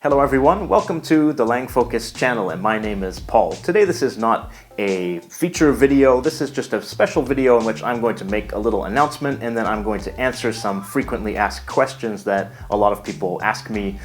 Hello everyone, welcome to the LangFocus channel, and my name is Paul. Today this is not a feature video, this is just a special video in which I'm going to make a little announcement and then I'm going to answer some frequently asked questions that a lot of people ask me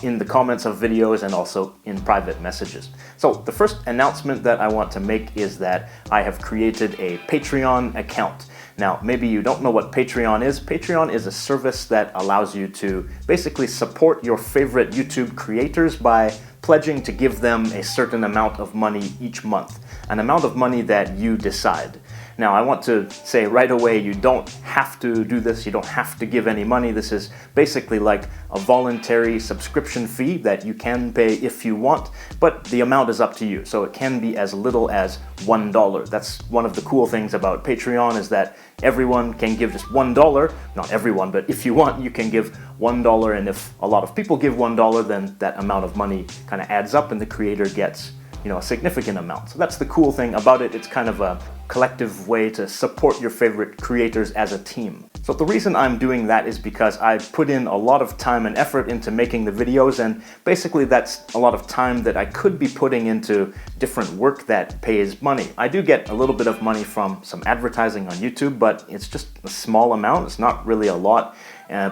in the comments of videos and also in private messages. So the first announcement that I want to make is that I have created a Patreon account. Now, maybe you don't know what Patreon is. Patreon is a service that allows you to basically support your favorite YouTube creators by pledging to give them a certain amount of money each month, an amount of money that you decide. Now, I want to say right away, you don't have to do this, you don't have to give any money. This is basically like a voluntary subscription fee that you can pay if you want, but the amount is up to you. So it can be as little as $1. That's one of the cool things about Patreon, is that everyone can give just $1. Not everyone, but if you want, you can give $1, and if a lot of people give $1, then that amount of money kind of adds up and the creator gets, a significant amount. So that's the cool thing about it. It's kind of a collective way to support your favorite creators as a team. So the reason I'm doing that is because I put in a lot of time and effort into making the videos, and basically that's a lot of time that I could be putting into different work that pays money. I do get a little bit of money from some advertising on YouTube, but it's just a small amount. It's not really a lot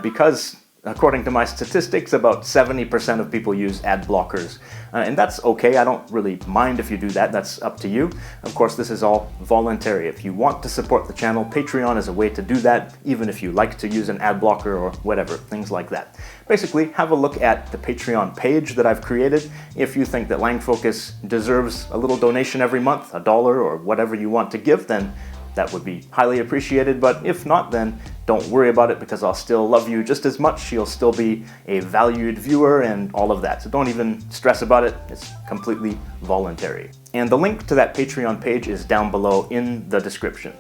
because according to my statistics, about 70% of people use ad blockers. And that's okay, I don't really mind if you do that, that's up to you. Of course, this is all voluntary. If you want to support the channel, Patreon is a way to do that, even if you like to use an ad blocker or whatever, things like that. Basically, have a look at the Patreon page that I've created. If you think that LangFocus deserves a little donation every month, $1 or whatever you want to give, then that would be highly appreciated, but if not, then don't worry about it because I'll still love you just as much. You'll still be a valued viewer and all of that. So don't even stress about it. It's completely voluntary. And the link to that Patreon page is down below in the description.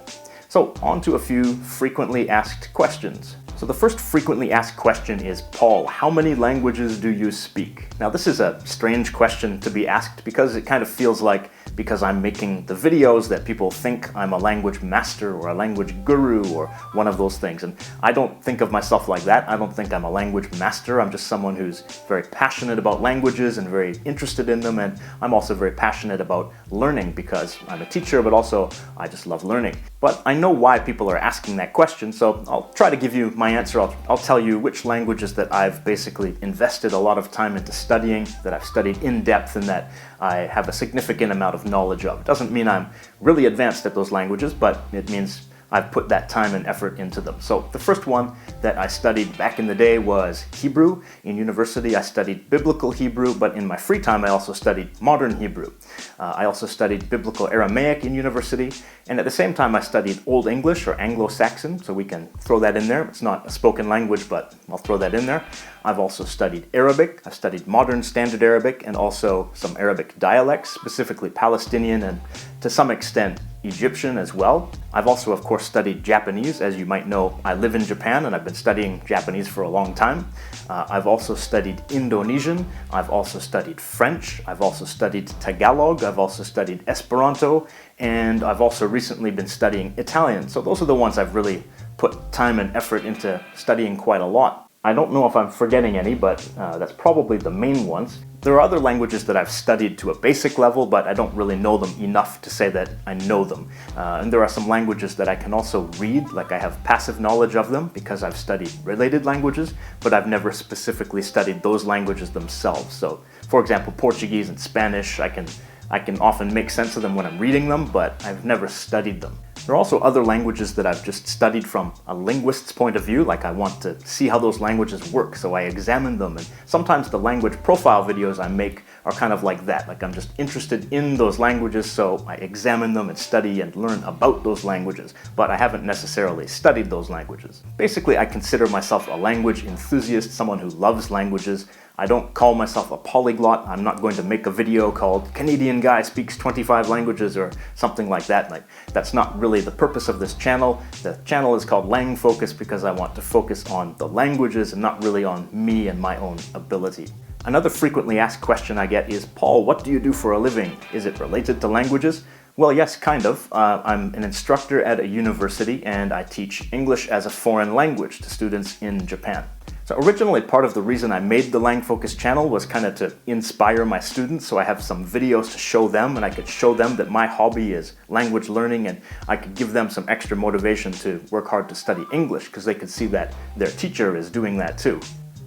So on to a few frequently asked questions. So the first frequently asked question is, Paul, how many languages do you speak? Now this is a strange question to be asked because it kind of feels like because I'm making the videos that people think I'm a language master or a language guru or one of those things. And I don't think of myself like that. I don't think I'm a language master. I'm just someone who's very passionate about languages and very interested in them. And I'm also very passionate about learning because I'm a teacher, but also I just love learning. But I know why people are asking that question, so I'll try to give you my answer. I'll tell you which languages that I've basically invested a lot of time into studying, that I've studied in depth, and that I have a significant amount of knowledge of. It doesn't mean I'm really advanced at those languages, but it means I've put that time and effort into them. So the first one that I studied back in the day was Hebrew. In university, I studied Biblical Hebrew, but in my free time, I also studied Modern Hebrew. I also studied Biblical Aramaic in university, and at the same time, I studied Old English or Anglo-Saxon, so we can throw that in there. It's not a spoken language, but I'll throw that in there. I've also studied Arabic. I've studied Modern Standard Arabic and also some Arabic dialects, specifically Palestinian and to some extent Egyptian as well. I've also, of course, studied Japanese. As you might know, I live in Japan and I've been studying Japanese for a long time. I've also studied Indonesian. I've also studied French. I've also studied Tagalog. I've also studied Esperanto. And I've also recently been studying Italian. So those are the ones I've really put time and effort into studying quite a lot. I don't know if I'm forgetting any, but that's probably the main ones. There are other languages that I've studied to a basic level, but I don't really know them enough to say that I know them. And there are some languages that I can also read, like I have passive knowledge of them because I've studied related languages, but I've never specifically studied those languages themselves. So, for example, Portuguese and Spanish, I can often make sense of them when I'm reading them, but I've never studied them. There are also other languages that I've just studied from a linguist's point of view, like I want to see how those languages work, so I examine them. And sometimes the language profile videos I make are kind of like that, like I'm just interested in those languages, so I examine them and study and learn about those languages, but I haven't necessarily studied those languages. Basically, I consider myself a language enthusiast, someone who loves languages. I don't call myself a polyglot. I'm not going to make a video called Canadian Guy Speaks 25 Languages or something like that. Like, that's not really the purpose of this channel. The channel is called LangFocus because I want to focus on the languages and not really on me and my own ability. Another frequently asked question I get is, Paul, what do you do for a living? Is it related to languages? Well, yes, kind of. I'm an instructor at a university and I teach English as a foreign language to students in Japan. So originally, part of the reason I made the LangFocus channel was kind of to inspire my students, so I have some videos to show them, and I could show them that my hobby is language learning, and I could give them some extra motivation to work hard to study English, because they could see that their teacher is doing that too.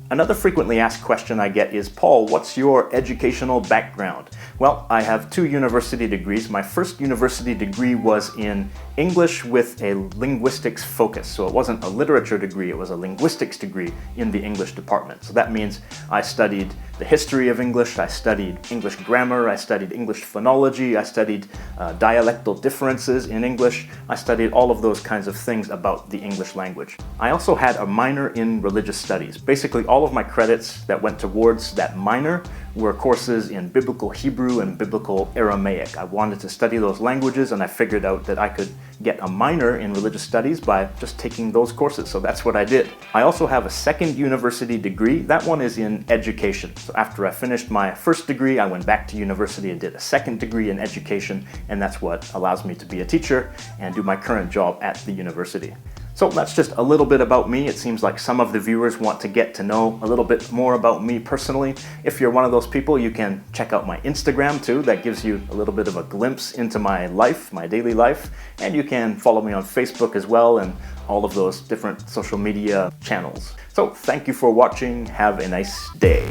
Another frequently asked question I get is, Paul, what's your educational background? Well, I have 2 university degrees. My first university degree was in English with a linguistics focus. So it wasn't a literature degree, it was a linguistics degree in the English department. So that means I studied the history of English, I studied English grammar, I studied English phonology, I studied dialectal differences in English, I studied all of those kinds of things about the English language. I also had a minor in religious studies. Basically, all of my credits that went towards that minor were courses in Biblical Hebrew and Biblical Aramaic. I wanted to study those languages, and I figured out that I could get a minor in religious studies by just taking those courses, so that's what I did. I also have a second university degree. That one is in education. So after I finished my first degree, I went back to university and did a second degree in education, and that's what allows me to be a teacher and do my current job at the university. So that's just a little bit about me. It seems like some of the viewers want to get to know a little bit more about me personally. If you're one of those people, you can check out my Instagram too. That gives you a little bit of a glimpse into my life, my daily life. And you can follow me on Facebook as well and all of those different social media channels. So thank you for watching. Have a nice day.